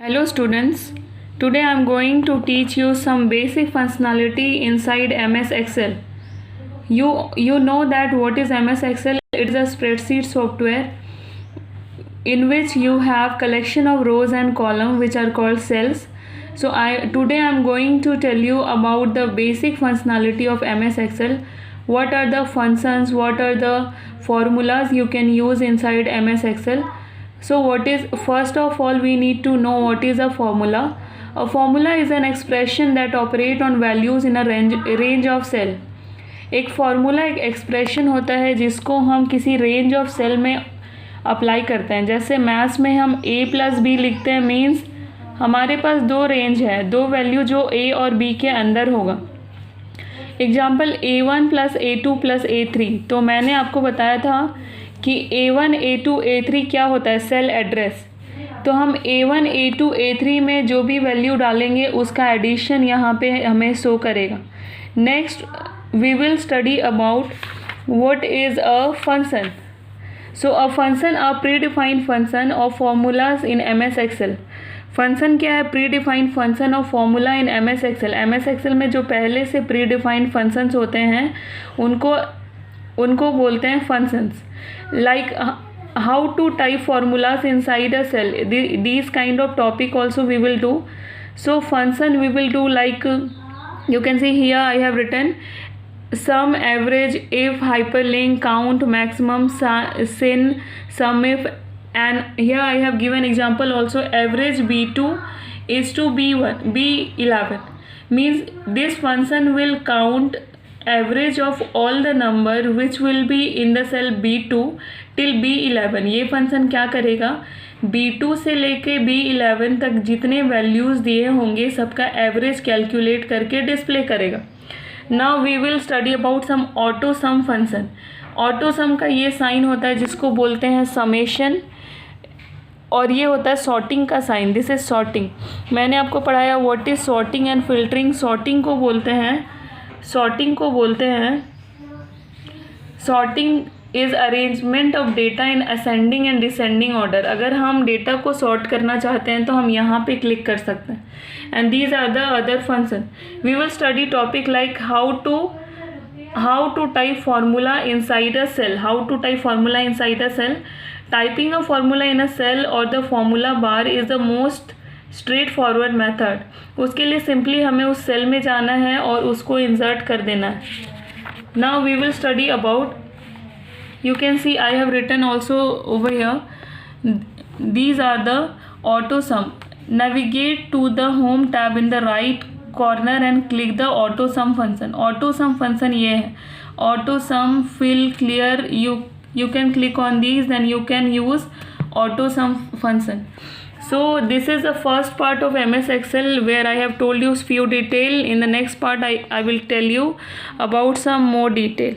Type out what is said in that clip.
Hello students, today I am going to teach you some basic functionality inside MS Excel. You know that what is MS Excel? It is a spreadsheet software in which you have collection of rows and columns which are called cells. So today I am going to tell you about the basic functionality of MS Excel. What are the functions, what are the formulas you can use inside MS Excel. So first of all we need to know what is a formula. A formula is an expression that operate on values in a range of cell. एक formula एक expression होता है जिसको हम किसी range of cell में apply करते हैं. जैसे मैथ्स में हम a+b लिखते हैं, मीन्स हमारे पास दो रेंज है, दो वैल्यू जो a और b के अंदर होगा. Example a1 + a2 + a3. तो मैंने आपको बताया था कि a1 a2 a3 क्या होता है, सेल एड्रेस. तो हम a1 a2 a3 में जो भी वैल्यू डालेंगे उसका एडिशन यहाँ पे हमें शो करेगा. Next we will study about what is a function. So a function a predefined function of formulas in MS Excel. Function क्या है? Predefined function of formula in MS Excel. MS Excel में जो पहले से pre defined functions होते हैं उनको बोलते हैं functions. Like how to type formulas inside a cell. These kind of topic also we will do. So function we will do like you can see here I have written sum, average, if, hyperlink, count, maximum, sin, sum if, and here I have given example also. Average b2 is to b11 means this function will count average of all the number which will be in the cell b2 till b11. ये function क्या करेगा, b2 से लेके b11 तक जितने values दिए होंगे सबका एवरेज कैलकुलेट करके डिस्प्ले करेगा. Now we will study about sum auto sum function. Auto sum का ये साइन होता है जिसको बोलते हैं समेशन, और ये होता है सॉर्टिंग का साइन. This is sorting. मैंने आपको पढ़ाया what is sorting and filtering. Sorting को बोलते हैं sorting is arrangement of data in ascending and descending order. अगर हम डेटा को सॉर्ट करना चाहते हैं तो हम यहाँ पे क्लिक कर सकते हैं. And these are the other function. We will study topic like how to type formula inside a cell. Typing a formula in a cell or the formula bar is the most straightforward method. उसके लिए simply हमें उस cell में जाना है और उसको insert कर देना है. Now we will study about, you can see I have written also over here, these are the auto sum. Navigate to the home tab in the right corner and click the auto sum function. auto sum function ये है. auto sum, fill, clear, you can click on these, then you can use auto sum function. So this is the first part of MS Excel where I have told you few detail. In the next part I will tell you about some more detail.